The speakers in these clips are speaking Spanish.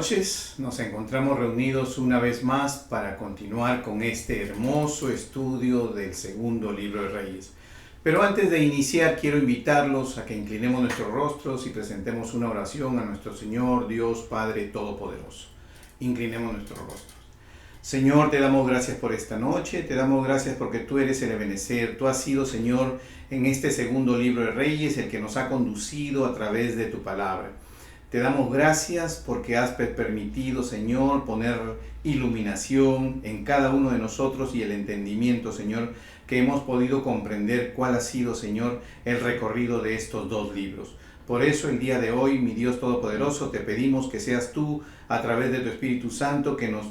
noches, nos encontramos reunidos una vez más para continuar con este hermoso estudio del segundo libro de Reyes. Pero antes de iniciar quiero invitarlos a que inclinemos nuestros rostros y presentemos una oración a nuestro Señor, Dios Padre Todopoderoso. Inclinemos nuestros rostros. Señor, te damos gracias por esta noche, te damos gracias porque tú eres el Ebenezer, tú has sido, Señor, en este segundo libro de Reyes, el que nos ha conducido a través de tu palabra. Te damos gracias porque has permitido, Señor, poner iluminación en cada uno de nosotros y el entendimiento, Señor, que hemos podido comprender cuál ha sido, Señor, el recorrido de estos dos libros. Por eso el día de hoy, mi Dios Todopoderoso, te pedimos que seas tú, a través de tu Espíritu Santo, que nos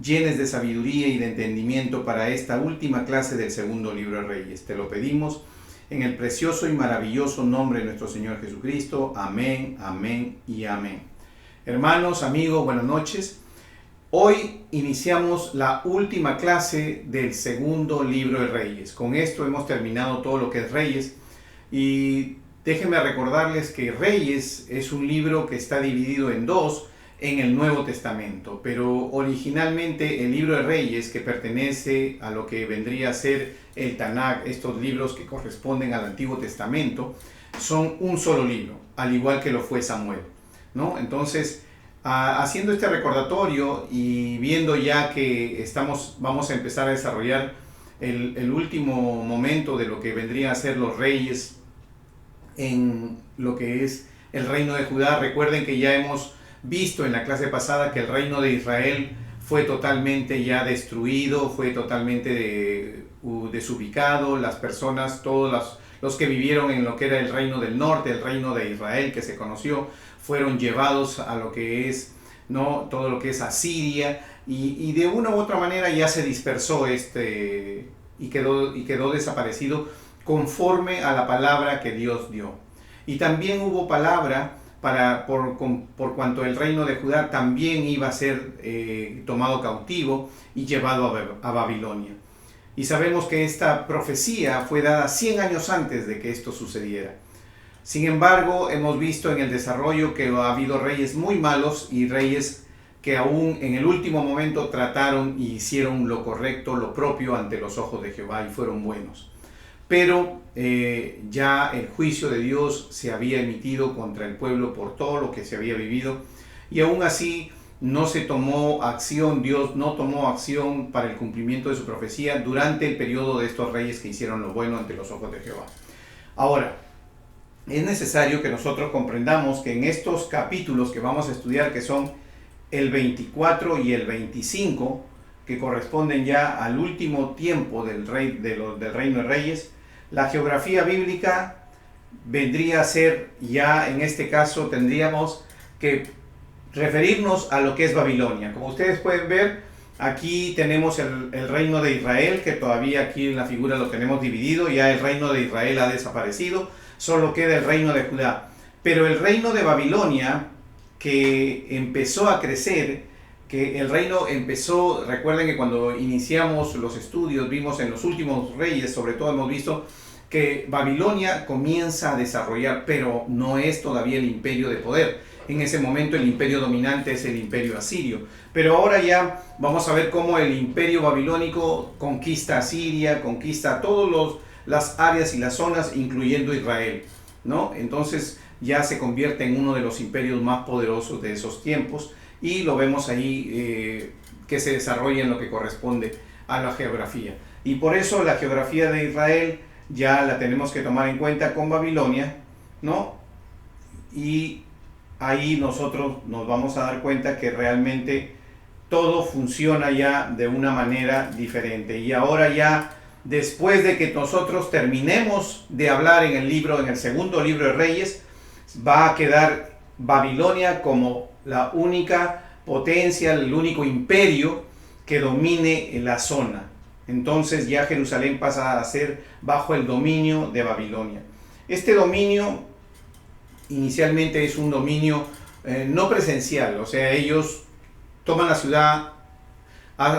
llenes de sabiduría y de entendimiento para esta última clase del segundo libro de Reyes. Te lo pedimos en el precioso y maravilloso nombre de nuestro Señor Jesucristo. Amén, amén y amén. Hermanos, amigos, buenas noches. Hoy iniciamos la última clase del segundo libro de Reyes. Con esto hemos terminado todo lo que es Reyes. Y déjenme recordarles que Reyes es un libro que está dividido en dos en el Nuevo Testamento, pero originalmente el libro de Reyes, que pertenece a lo que vendría a ser el Tanakh, estos libros que corresponden al Antiguo Testamento, son un solo libro, al igual que lo fue Samuel, ¿no? Entonces, haciendo este recordatorio y viendo ya que vamos a empezar a desarrollar el último momento de lo que vendría a ser los reyes en lo que es el reino de Judá. Recuerden que ya hemos visto en la clase pasada que el reino de Israel fue totalmente ya destruido, fue totalmente desubicado. Las personas, todos los que vivieron en lo que era el reino del norte, el reino de Israel que se conoció, fueron llevados a lo que es, ¿no?, todo lo que es Asiria, y de una u otra manera ya se dispersó y quedó desaparecido conforme a la palabra que Dios dio. Y también hubo palabra por cuanto el reino de Judá también iba a ser tomado cautivo y llevado a Babilonia. Y sabemos que esta profecía fue dada 100 años antes de que esto sucediera. Sin embargo, hemos visto en el desarrollo que ha habido reyes muy malos y reyes que aún en el último momento trataron y hicieron lo correcto, lo propio ante los ojos de Jehová y fueron buenos. Pero ya el juicio de Dios se había emitido contra el pueblo por todo lo que se había vivido, y aún así no se tomó acción. Dios no tomó acción para el cumplimiento de su profecía durante el periodo de estos reyes que hicieron lo bueno ante los ojos de Jehová. Ahora, es necesario que nosotros comprendamos que en estos capítulos que vamos a estudiar, que son el 24 y el 25, que corresponden ya al último tiempo del reino de Reyes, la geografía bíblica vendría a ser, ya en este caso tendríamos que referirnos a lo que es Babilonia. Como ustedes pueden ver, aquí tenemos el reino de Israel, que todavía aquí en la figura lo tenemos dividido. Ya el reino de Israel ha desaparecido, solo queda el reino de Judá. Pero el reino de Babilonia, que empezó a crecer, que el reino empezó, recuerden que cuando iniciamos los estudios, vimos en los últimos reyes, sobre todo hemos visto que Babilonia comienza a desarrollar, pero no es todavía el imperio de poder. En ese momento el imperio dominante es el imperio asirio. Pero ahora ya vamos a ver cómo el imperio babilónico conquista Asiria, conquista todas las áreas y las zonas, incluyendo Israel, ¿no? Entonces ya se convierte en uno de los imperios más poderosos de esos tiempos. Y lo vemos ahí que se desarrolla en lo que corresponde a la geografía. Y por eso la geografía de Israel ya la tenemos que tomar en cuenta con Babilonia, ¿no? Y ahí nosotros nos vamos a dar cuenta que realmente todo funciona ya de una manera diferente. Y ahora ya, después de que nosotros terminemos de hablar en el segundo libro de Reyes, va a quedar Babilonia como la única potencia, el único imperio que domine en la zona. Entonces ya Jerusalén pasa a ser bajo el dominio de Babilonia. Este dominio inicialmente es un dominio no presencial, o sea, ellos toman la ciudad,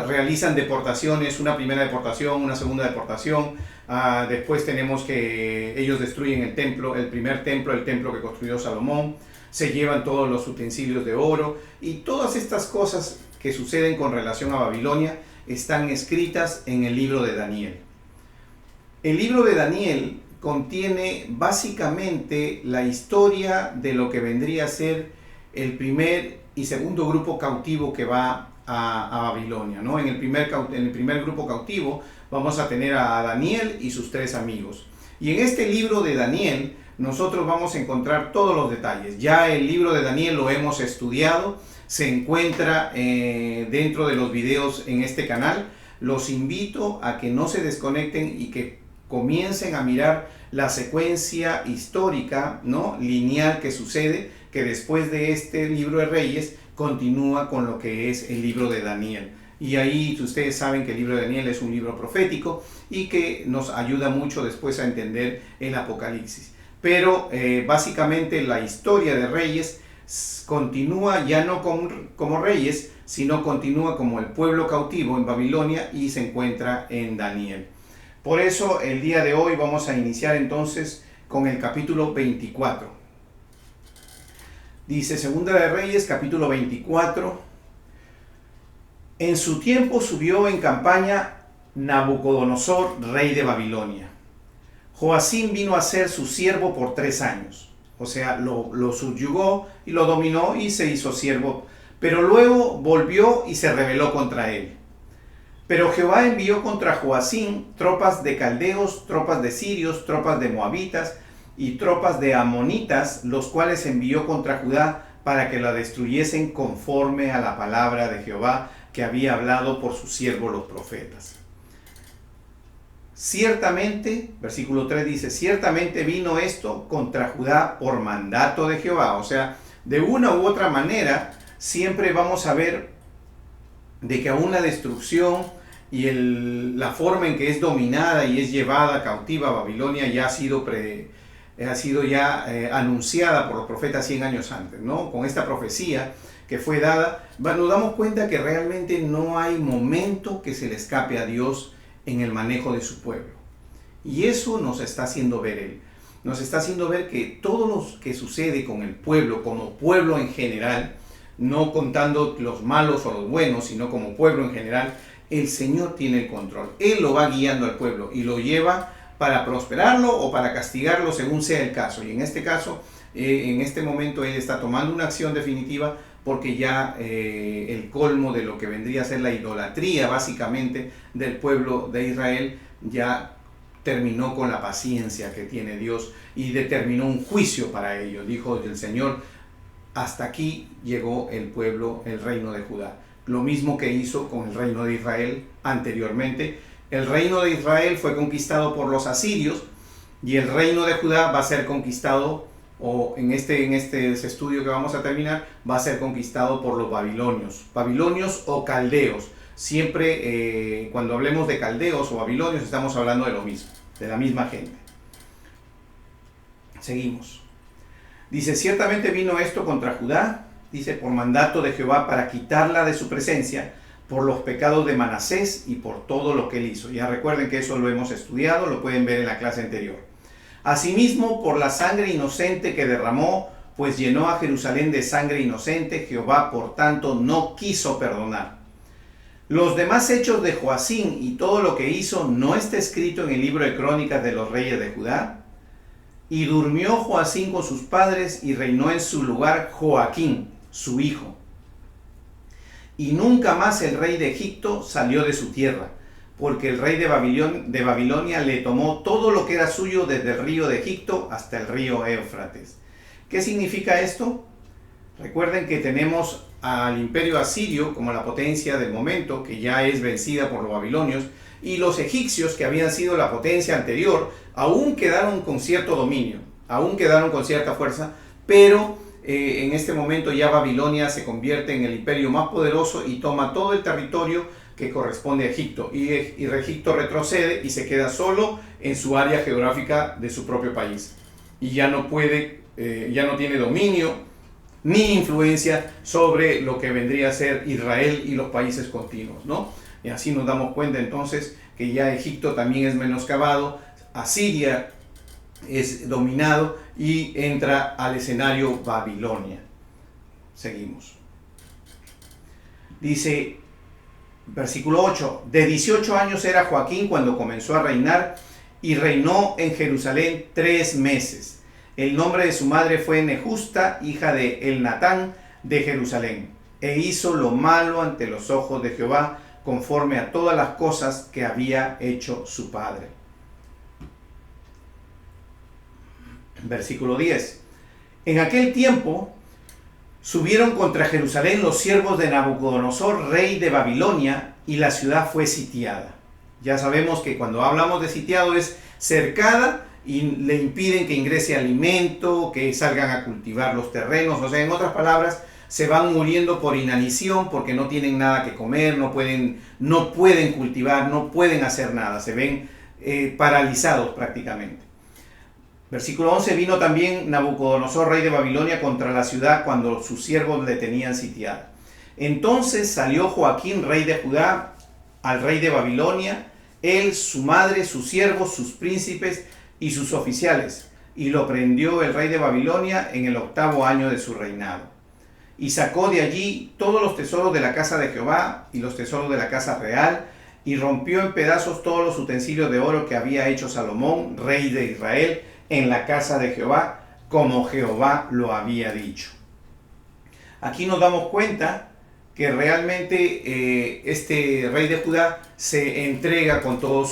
realizan deportaciones, una primera deportación, una segunda deportación. Después tenemos que ellos destruyen el templo, el primer templo, el templo que construyó Salomón. se llevan todos los utensilios de oro y todas estas cosas que suceden con relación a Babilonia están escritas en el libro de Daniel. El libro de Daniel contiene básicamente la historia de lo que vendría a ser el primer y segundo grupo cautivo que va a Babilonia, ¿no? En el primer grupo cautivo vamos a tener a Daniel y sus 3 amigos. Y en este libro de Daniel nosotros vamos a encontrar todos los detalles. Ya el libro de Daniel lo hemos estudiado, se encuentra dentro de los videos en este canal. Los invito a que no se desconecten y que comiencen a mirar la secuencia histórica, ¿no?, lineal que sucede, que después de este libro de Reyes continúa con lo que es el libro de Daniel. Y ahí ustedes saben que el libro de Daniel es un libro profético y que nos ayuda mucho después a entender el Apocalipsis. Pero básicamente la historia de Reyes continúa ya no como reyes, sino continúa como el pueblo cautivo en Babilonia y se encuentra en Daniel. Por eso el día de hoy vamos a iniciar entonces con el capítulo 24. Dice Segunda de Reyes, capítulo 24. En su tiempo subió en campaña Nabucodonosor, rey de Babilonia. Joacim vino a ser su siervo por 3 años. O sea, lo subyugó y lo dominó y se hizo siervo. Pero luego volvió y se rebeló contra él. Pero Jehová envió contra Joacim tropas de caldeos, tropas de sirios, tropas de moabitas y tropas de amonitas, los cuales envió contra Judá para que la destruyesen conforme a la palabra de Jehová que había hablado por sus siervos los profetas. Ciertamente, versículo 3 dice, ciertamente vino esto contra Judá por mandato de Jehová. O sea, de una u otra manera, siempre vamos a ver de que aún la destrucción y la forma en que es dominada y es llevada cautiva a Babilonia ya ha sido anunciada por los profetas 100 años antes, ¿no? Con esta profecía que fue dada, nos damos cuenta que realmente no hay momento que se le escape a Dios en el manejo de su pueblo. Y eso nos está haciendo ver Él. Nos está haciendo ver que todo lo que sucede con el pueblo, como pueblo en general, no contando los malos o los buenos, sino como pueblo en general, el Señor tiene el control. Él lo va guiando al pueblo y lo lleva para prosperarlo o para castigarlo según sea el caso. Y en este caso, en este momento, Él está tomando una acción definitiva porque ya el colmo de lo que vendría a ser la idolatría básicamente del pueblo de Israel ya terminó con la paciencia que tiene Dios y determinó un juicio para ellos. Dijo el Señor, hasta aquí llegó el pueblo, el reino de Judá. Lo mismo que hizo con el reino de Israel anteriormente. El reino de Israel fue conquistado por los asirios y el reino de Judá va a ser conquistado, o en este estudio que vamos a terminar, va a ser conquistado por los babilonios o caldeos. Siempre cuando hablemos de caldeos o babilonios estamos hablando de lo mismo, de la misma gente. Seguimos. Dice, ciertamente vino esto contra Judá, dice, por mandato de Jehová para quitarla de su presencia, por los pecados de Manasés y por todo lo que él hizo. Ya recuerden que eso lo hemos estudiado, lo pueden ver en la clase anterior. Asimismo, por la sangre inocente que derramó, pues llenó a Jerusalén de sangre inocente, Jehová por tanto no quiso perdonar. Los demás hechos de Joacim y todo lo que hizo no está escrito en el libro de crónicas de los reyes de Judá. Y durmió Joacim con sus padres y reinó en su lugar Joaquín, su hijo. Y nunca más el rey de Egipto salió de su tierra, porque el rey de Babilonia le tomó todo lo que era suyo desde el río de Egipto hasta el río Éufrates. ¿Qué significa esto? Recuerden que tenemos al imperio asirio como la potencia del momento, que ya es vencida por los babilonios, y los egipcios, que habían sido la potencia anterior, aún quedaron con cierto dominio, aún quedaron con cierta fuerza, pero en este momento ya Babilonia se convierte en el imperio más poderoso y toma todo el territorio que corresponde a Egipto, y Egipto retrocede y se queda solo en su área geográfica de su propio país, y ya no tiene dominio ni influencia sobre lo que vendría a ser Israel y los países continuos, ¿no? Y así nos damos cuenta entonces que ya Egipto también es menoscabado, Asiria es dominado y entra al escenario Babilonia. Seguimos. Dice, versículo 8, de 18 años era Joaquín cuando comenzó a reinar y reinó en Jerusalén 3 meses. El nombre de su madre fue Nehusta, hija de Elnatán de Jerusalén, e hizo lo malo ante los ojos de Jehová, conforme a todas las cosas que había hecho su padre. Versículo 10. En aquel tiempo subieron contra Jerusalén los siervos de Nabucodonosor, rey de Babilonia, y la ciudad fue sitiada. Ya sabemos que cuando hablamos de sitiado es cercada y le impiden que ingrese alimento, que salgan a cultivar los terrenos. O sea, en otras palabras, se van muriendo por inanición porque no tienen nada que comer, no pueden cultivar, no pueden hacer nada. Se ven paralizados prácticamente. Versículo 11, vino también Nabucodonosor, rey de Babilonia, contra la ciudad cuando sus siervos le tenían sitiada. Entonces salió Joaquín, rey de Judá, al rey de Babilonia, él, su madre, sus siervos, sus príncipes y sus oficiales, y lo prendió el rey de Babilonia en el 8º año de su reinado. Y sacó de allí todos los tesoros de la casa de Jehová y los tesoros de la casa real, y rompió en pedazos todos los utensilios de oro que había hecho Salomón, rey de Israel, en la casa de Jehová, como Jehová lo había dicho. Aquí nos damos cuenta que realmente este rey de Judá se entrega con toda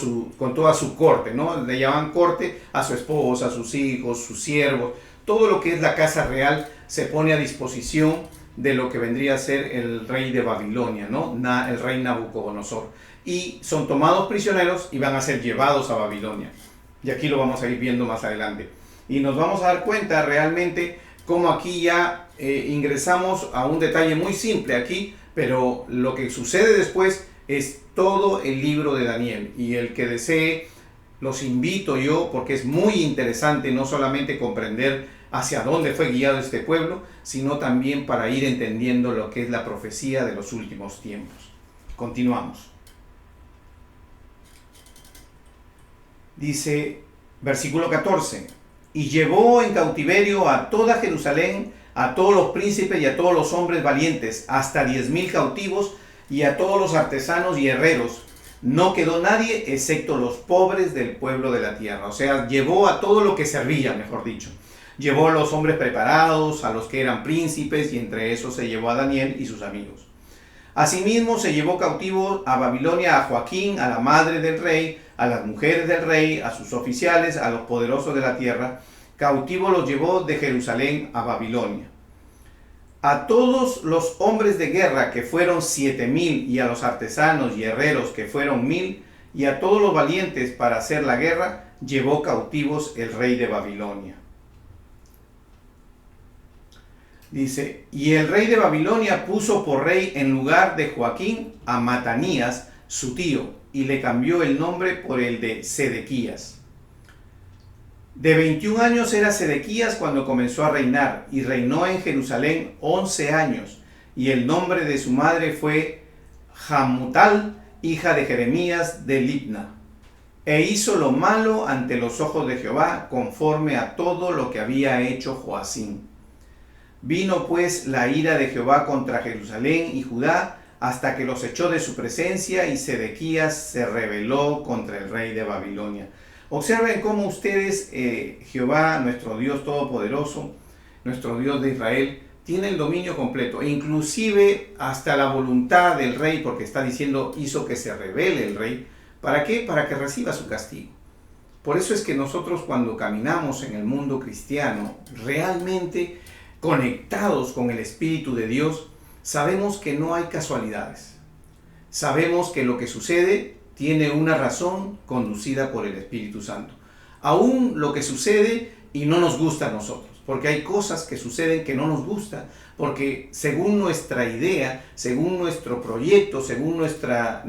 su corte, ¿no? Le llaman corte a su esposa, a sus hijos, sus siervos, todo lo que es la casa real se pone a disposición de lo que vendría a ser el rey de Babilonia, ¿no? El rey Nabucodonosor. Y son tomados prisioneros y van a ser llevados a Babilonia. Y aquí lo vamos a ir viendo más adelante. Y nos vamos a dar cuenta realmente cómo aquí ya ingresamos a un detalle muy simple aquí, pero lo que sucede después es todo el libro de Daniel. Y el que desee, los invito yo, porque es muy interesante no solamente comprender hacia dónde fue guiado este pueblo, sino también para ir entendiendo lo que es la profecía de los últimos tiempos. Continuamos. Dice, versículo 14, y llevó en cautiverio a toda Jerusalén, a todos los príncipes y a todos los hombres valientes, hasta 10,000 cautivos, y a todos los artesanos y herreros. No quedó nadie excepto los pobres del pueblo de la tierra. O sea, llevó a todo lo que servía, mejor dicho. Llevó a los hombres preparados, a los que eran príncipes, y entre esos se llevó a Daniel y sus amigos. Asimismo se llevó cautivo a Babilonia a Joaquín, a la madre del rey, a las mujeres del rey, a sus oficiales, a los poderosos de la tierra. Cautivo los llevó de Jerusalén a Babilonia. A todos los hombres de guerra, que fueron 7,000, y a los artesanos y herreros, que fueron 1,000, y a todos los valientes para hacer la guerra, llevó cautivos el rey de Babilonia. Dice, y el rey de Babilonia puso por rey en lugar de Joaquín a Matanías, su tío, y le cambió el nombre por el de Sedequías. De 21 años era Sedequías cuando comenzó a reinar, y reinó en Jerusalén 11 años, y el nombre de su madre fue Hamutal, hija de Jeremías de Libna. E hizo lo malo ante los ojos de Jehová, conforme a todo lo que había hecho Joacim. Vino pues la ira de Jehová contra Jerusalén y Judá, hasta que los echó de su presencia, y Sedequías se rebeló contra el rey de Babilonia. Observen cómo ustedes, Jehová, nuestro Dios todopoderoso, nuestro Dios de Israel, tiene el dominio completo, e inclusive hasta la voluntad del rey, porque está diciendo, hizo que se rebele el rey. ¿Para qué? Para que reciba su castigo. Por eso es que nosotros, cuando caminamos en el mundo cristiano, realmente conectados con el Espíritu de Dios, sabemos que no hay casualidades. Sabemos que lo que sucede tiene una razón conducida por el Espíritu Santo. Aún lo que sucede y no nos gusta a nosotros, porque hay cosas que suceden que no nos gustan, porque según nuestra idea, según nuestro proyecto, según nuestra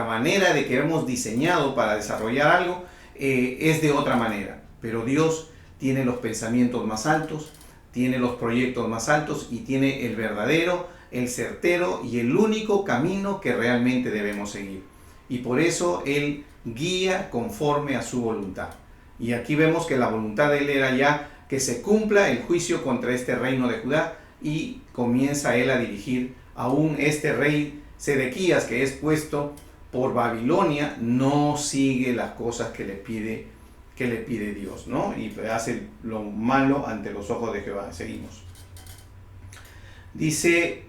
manera de que hemos diseñado para desarrollar algo, es de otra manera. Pero Dios tiene los pensamientos más altos, tiene los proyectos más altos y tiene el verdadero, el certero y el único camino que realmente debemos seguir. Y por eso Él guía conforme a su voluntad. Y aquí vemos que la voluntad de él era ya que se cumpla el juicio contra este reino de Judá, y comienza él a dirigir. Aún este rey Sedequías, que es puesto por Babilonia, no sigue las cosas que le pide Dios, ¿no? Y hace lo malo ante los ojos de Jehová. Seguimos. Dice,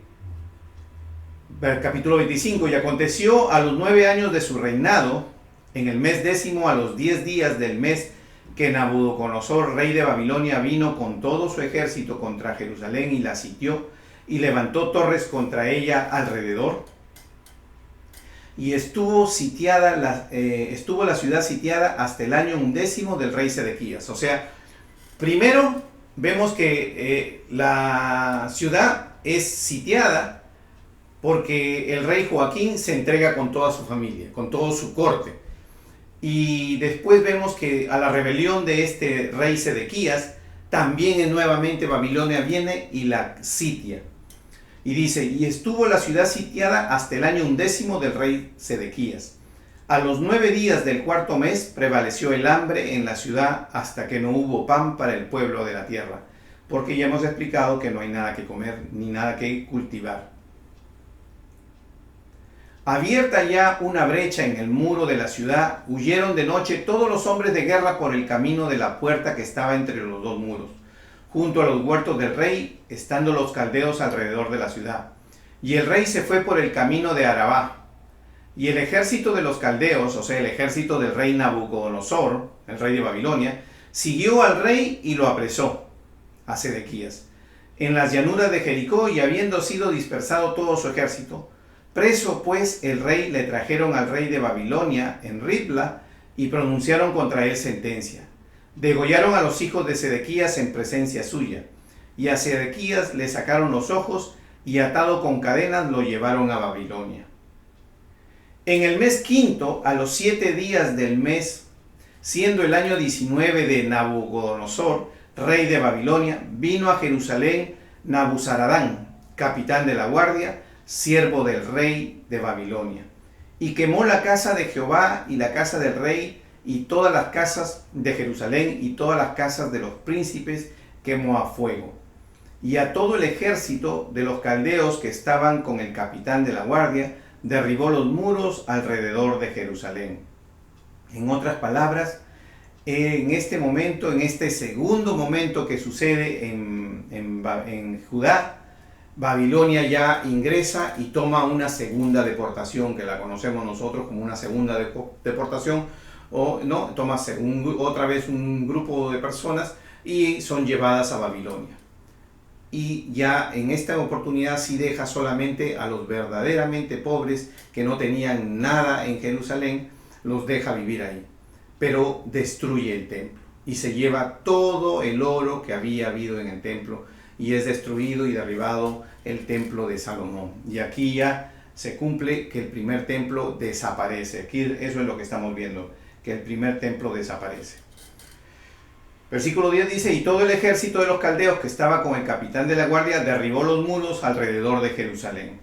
capítulo 25, y aconteció a los 9 años de su reinado, en el mes 10º, a los 10 días del mes, que Nabucodonosor, rey de Babilonia, vino con todo su ejército contra Jerusalén y la sitió, y levantó torres contra ella alrededor. Y estuvo la ciudad sitiada hasta el año 11 del rey Sedequías. O sea, primero vemos que la ciudad es sitiada porque el rey Joaquín se entrega con toda su familia, con todo su corte. Y después vemos que a la rebelión de este rey Sedequías, también nuevamente Babilonia viene y la sitia. Y dice, y estuvo la ciudad sitiada hasta el año 11 del rey Sedequías. A los 9 días del 4º mes prevaleció el hambre en la ciudad hasta que no hubo pan para el pueblo de la tierra, porque ya hemos explicado que no hay nada que comer ni nada que cultivar. Abierta ya una brecha en el muro de la ciudad, huyeron de noche todos los hombres de guerra por el camino de la puerta que estaba entre los dos muros, junto a los huertos del rey, estando los caldeos alrededor de la ciudad. Y el rey se fue por el camino de Arabá. Y el ejército de los caldeos, o sea, el ejército del rey Nabucodonosor, el rey de Babilonia, siguió al rey y lo apresó, a Sedequías, en las llanuras de Jericó, y habiendo sido dispersado todo su ejército, preso pues el rey le trajeron al rey de Babilonia en Ribla, y pronunciaron contra él sentencia. Degollaron a los hijos de Sedequías en presencia suya, y a Sedequías le sacaron los ojos, y atado con cadenas lo llevaron a Babilonia. En el mes 5º, a los 7 días del mes, siendo el año 19 de Nabucodonosor, rey de Babilonia, vino a Jerusalén Nabuzaradán, capitán de la guardia, siervo del rey de Babilonia, y quemó la casa de Jehová y la casa del rey, y todas las casas de Jerusalén y todas las casas de los príncipes quemó a fuego. Y a todo el ejército de los caldeos que estaban con el capitán de la guardia, derribó los muros alrededor de Jerusalén. En otras palabras, en este momento, en este segundo momento que sucede en Judá, Babilonia ya ingresa y toma una segunda deportación, que la conocemos nosotros como una segunda deportación, o no, toma otra vez un grupo de personas y son llevadas a Babilonia. Y ya en esta oportunidad sí deja solamente a los verdaderamente pobres que no tenían nada en Jerusalén, los deja vivir ahí, pero destruye el templo y se lleva todo el oro que había habido en el templo, y es destruido y derribado el templo de Salomón. Y aquí ya se cumple que el primer templo desaparece. Aquí eso es lo que estamos viendo, que el primer templo desaparece. Versículo 10 dice, y todo el ejército de los caldeos que estaba con el capitán de la guardia derribó los muros alrededor de Jerusalén.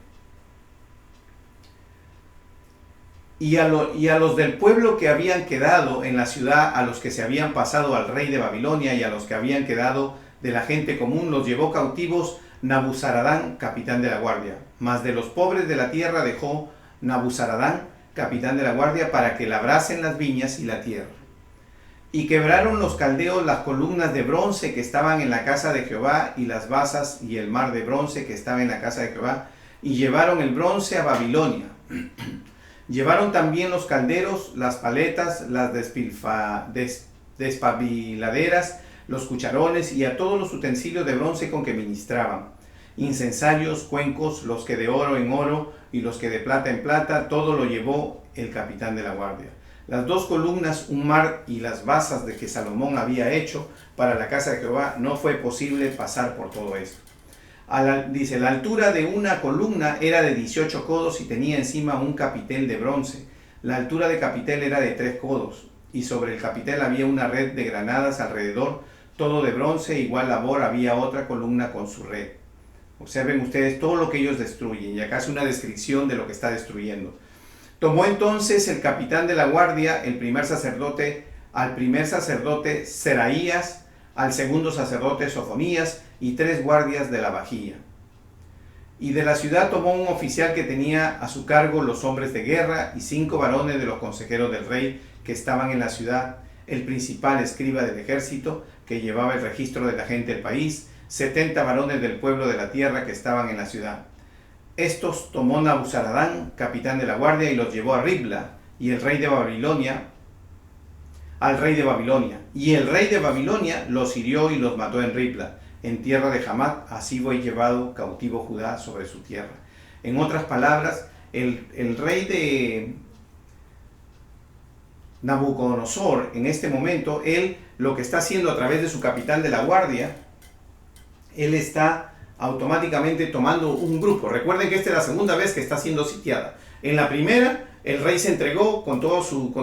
Y a los del pueblo que habían quedado en la ciudad, a los que se habían pasado al rey de Babilonia y a los que habían quedado de la gente común, los llevó cautivos Nabuzaradán, capitán de la guardia. Mas de los pobres de la tierra dejó Nabuzaradán, capitán de la guardia, para que labrasen las viñas y la tierra. Y quebraron los caldeos las columnas de bronce que estaban en la casa de Jehová, y las basas y el mar de bronce que estaba en la casa de Jehová, y llevaron el bronce a Babilonia. Llevaron también los calderos las paletas, las despabiladeras, los cucharones y a todos los utensilios de bronce con que ministraban, incensarios, cuencos, los que de oro en oro y los que de plata en plata, todo lo llevó el capitán de la guardia. Las 2 columnas, un mar y las basas de que Salomón había hecho para la casa de Jehová, no fue posible pasar por todo esto. Dice, la altura de una columna era de 18 codos y tenía encima un capitel de bronce. La altura de capitel era de 3 codos y sobre el capitel había una red de granadas alrededor, todo de bronce, igual labor había otra columna con su red. Observen ustedes todo lo que ellos destruyen, y acá es una descripción de lo que está destruyendo. Tomó entonces el capitán de la guardia, el primer sacerdote al primer sacerdote Seraías, al segundo sacerdote Sofonías y 3 guardias de la vajilla. Y de la ciudad tomó un oficial que tenía a su cargo los hombres de guerra y 5 varones de los consejeros del rey que estaban en la ciudad, el principal escriba del ejército que llevaba el registro de la gente del país, 70 varones del pueblo de la tierra que estaban en la ciudad. Estos tomó Nabuzaradán, capitán de la guardia, y los llevó a Ribla, y el rey de Babilonia, al rey de Babilonia. Y el rey de Babilonia los hirió y los mató en Ribla, en tierra de Hamat. Así fue llevado cautivo Judá sobre su tierra. En otras palabras, el rey de Nabucodonosor, en este momento, él lo que está haciendo a través de su capitán de la guardia, él está automáticamente tomando un grupo. Recuerden que esta es la segunda vez que está siendo sitiada. En la primera, el rey se entregó con toda su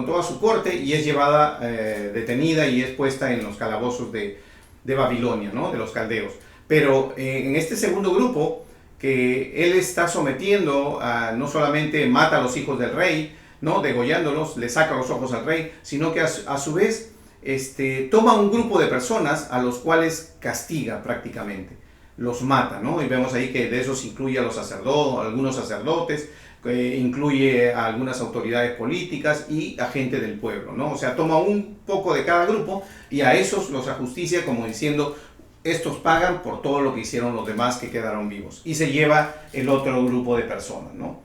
corte y es llevada detenida y es puesta en los calabozos de Babilonia, ¿no? De los caldeos. Pero en este segundo grupo, que él está sometiendo, no solamente mata a los hijos del rey, ¿no? Degollándolos, le saca los ojos al rey, sino que a su vez toma un grupo de personas a los cuales castiga prácticamente. Los mata, ¿no? Y vemos ahí que de esos incluye a los sacerdotes, algunos sacerdotes, incluye a algunas autoridades políticas y a gente del pueblo, ¿no? O sea, toma un poco de cada grupo y a esos los ajusticia como diciendo, estos pagan por todo lo que hicieron los demás que quedaron vivos. Y se lleva el otro grupo de personas, ¿no?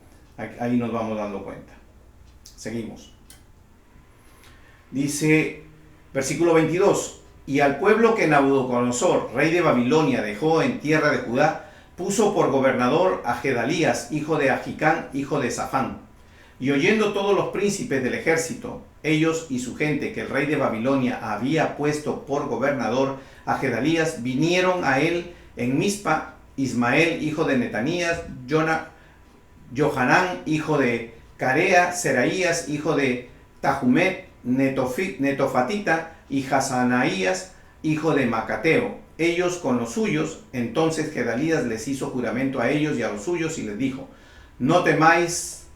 Ahí nos vamos dando cuenta. Seguimos. Dice, versículo 22, y al pueblo que Nabucodonosor, rey de Babilonia, dejó en tierra de Judá, puso por gobernador a Gedalías, hijo de Ahicam, hijo de Safán. Y oyendo todos los príncipes del ejército, ellos y su gente, que el rey de Babilonia había puesto por gobernador a Gedalías, vinieron a él en Mizpa, Ismael, hijo de Netanías, Johanán, hijo de Carea, Seraías, hijo de Tahumet, Netofatita, y Hasanaías, hijo de Macateo, ellos con los suyos. Entonces Gedalías les hizo juramento a ellos y a los suyos y les dijo, no temáis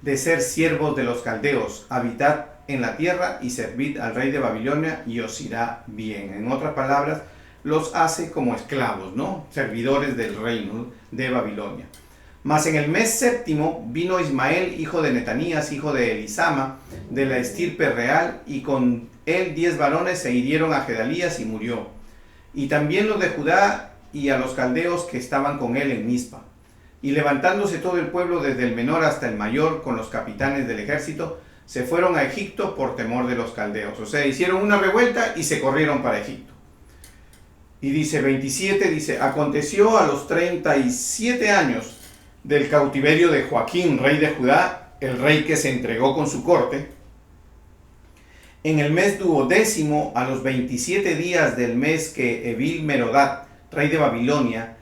de ser siervos de los caldeos, habitad en la tierra y servid al rey de Babilonia y os irá bien. En otras palabras, los hace como esclavos, ¿no? Servidores del reino de Babilonia. Mas en el mes séptimo vino Ismael, hijo de Netanías, hijo de Elisama, de la estirpe real, y con él 10 varones se hirieron a Gedalías y murió. Y también los de Judá y a los caldeos que estaban con él en Mizpa. Y levantándose todo el pueblo desde el menor hasta el mayor con los capitanes del ejército, se fueron a Egipto por temor de los caldeos. O sea, hicieron una revuelta y se corrieron para Egipto. Y dice 27, dice, aconteció a los 37 años del cautiverio de Joaquín, rey de Judá, el rey que se entregó con su corte, en el mes 12º, a los 27 días del mes que Evil Merodach, rey de Babilonia,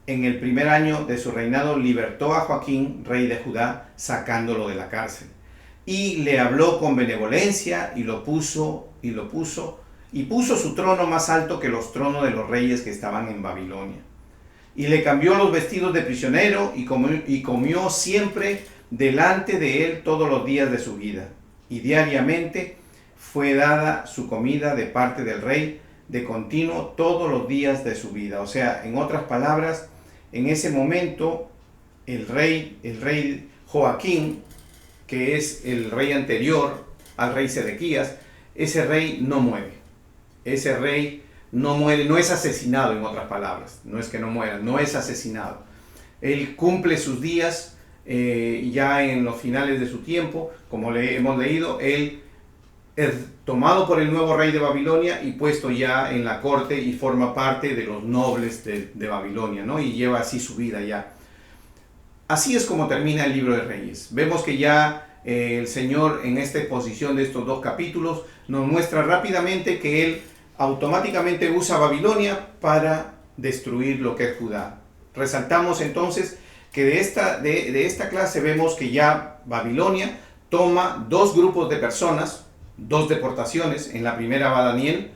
en el primer año de su reinado, libertó a Joaquín, rey de Judá, sacándolo de la cárcel. Y le habló con benevolencia y puso su trono más alto que los tronos de los reyes que estaban en Babilonia. Y le cambió los vestidos de prisionero y comió siempre delante de él todos los días de su vida. Y diariamente fue dada su comida de parte del rey de continuo todos los días de su vida. O sea, en otras palabras, en ese momento el rey Joaquín, que es el rey anterior al rey Sedequías, ese rey no muere. Ese rey no muere, no es asesinado, en otras palabras. No es que no muera, no es asesinado. Él cumple sus días ya en los finales de su tiempo. Como hemos leído, él es tomado por el nuevo rey de Babilonia y puesto ya en la corte y forma parte de los nobles de Babilonia, ¿no? Y lleva así su vida ya. Así es como termina el libro de Reyes. Vemos que ya el Señor en esta exposición de estos 2 capítulos nos muestra rápidamente que Él automáticamente usa Babilonia para destruir lo que es Judá. Resaltamos entonces que de esta clase vemos que ya Babilonia toma 2 grupos de personas, 2 deportaciones. En la primera va Daniel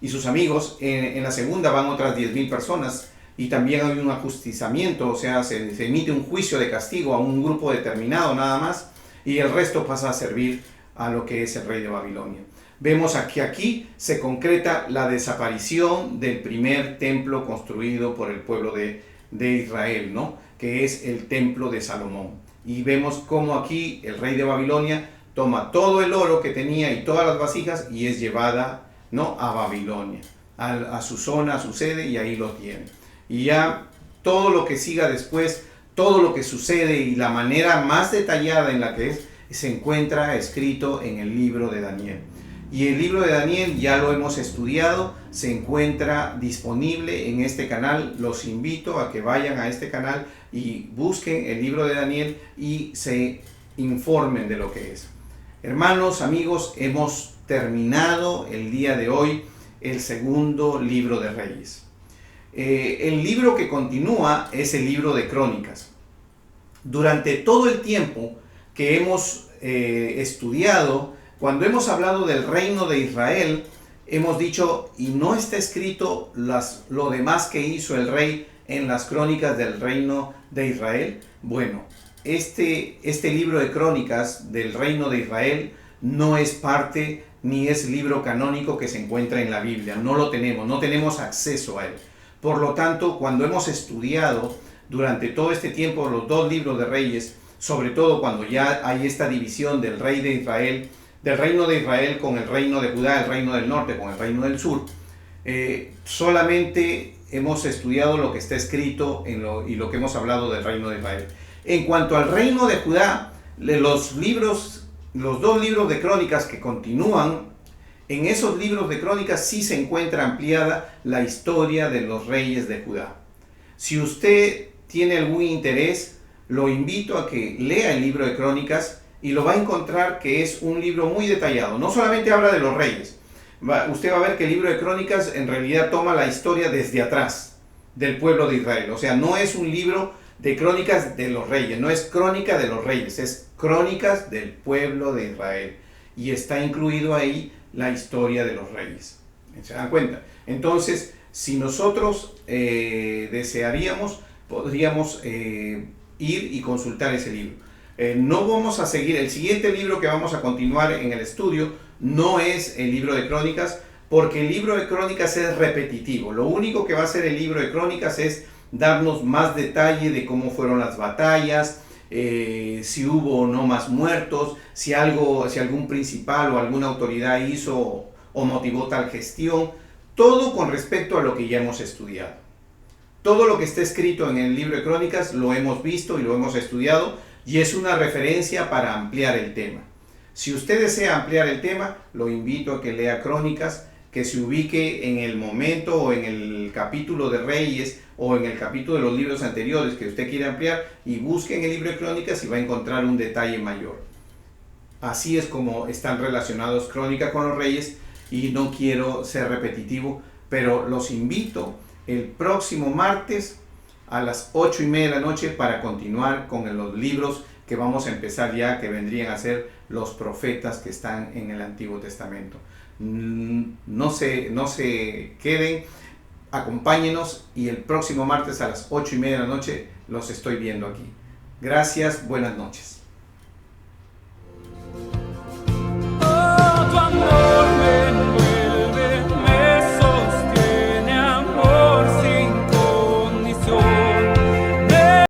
y sus amigos, en la segunda van otras 10.000 personas y también hay un ajusticiamiento, o sea, se emite un juicio de castigo a un grupo determinado nada más y el resto pasa a servir a lo que es el rey de Babilonia. Vemos que aquí se concreta la desaparición del primer templo construido por el pueblo de Israel, ¿no? Que es el templo de Salomón. Y vemos cómo aquí el rey de Babilonia toma todo el oro que tenía y todas las vasijas y es llevada, ¿no?, a Babilonia, a su zona, a su sede, y ahí lo tiene. Y ya todo lo que siga después, todo lo que sucede y la manera más detallada en la que se encuentra escrito en el libro de Daniel. Y el libro de Daniel ya lo hemos estudiado, se encuentra disponible en este canal. Los invito a que vayan a este canal y busquen el libro de Daniel y se informen de lo que es. Hermanos, amigos, hemos terminado el día de hoy el segundo libro de Reyes. El libro que continúa es el libro de Crónicas. Durante todo el tiempo que hemos estudiado, cuando hemos hablado del reino de Israel, hemos dicho, y no está escrito lo demás que hizo el rey en las crónicas del reino de Israel. Bueno, este libro de crónicas del reino de Israel no es parte ni es libro canónico que se encuentra en la Biblia. No lo tenemos, no tenemos acceso a él. Por lo tanto, cuando hemos estudiado durante todo este tiempo los dos libros de Reyes, sobre todo cuando ya hay esta división del rey de Israel, del reino de Israel con el reino de Judá, el reino del norte con el reino del sur, solamente hemos estudiado lo que está escrito y lo que hemos hablado del reino de Israel. En cuanto al reino de Judá, los dos libros de crónicas que continúan, en esos libros de crónicas sí se encuentra ampliada la historia de los reyes de Judá. Si usted tiene algún interés, lo invito a que lea el libro de crónicas y lo va a encontrar que es un libro muy detallado. No solamente habla de los reyes. Usted va a ver que el libro de crónicas en realidad toma la historia desde atrás del pueblo de Israel. O sea, no es un libro de crónicas de los reyes, no es crónica de los reyes, es crónicas del pueblo de Israel. Y está incluido ahí la historia de los reyes. ¿Se dan cuenta? Entonces, si nosotros desearíamos, podríamos ir y consultar ese libro. No vamos a seguir, el siguiente libro que vamos a continuar en el estudio no es el libro de crónicas, porque el libro de crónicas es repetitivo. Lo único que va a hacer el libro de crónicas es darnos más detalle de cómo fueron las batallas, si hubo o no más muertos, si algún principal o alguna autoridad hizo o motivó tal gestión, todo con respecto a lo que ya hemos estudiado. Todo lo que está escrito en el libro de crónicas lo hemos visto y lo hemos estudiado, y es una referencia para ampliar el tema. Si usted desea ampliar el tema, lo invito a que lea Crónicas, que se ubique en el momento o en el capítulo de Reyes o en el capítulo de los libros anteriores que usted quiere ampliar y busque en el libro de Crónicas y va a encontrar un detalle mayor. Así es como están relacionados Crónicas con los Reyes, y no quiero ser repetitivo, pero los invito el próximo martes a las 8:30 de la noche para continuar con los libros que vamos a empezar ya, que vendrían a ser los profetas que están en el Antiguo Testamento. No se queden, acompáñenos, y el próximo martes a las 8:30 de la noche los estoy viendo aquí. Gracias, buenas noches.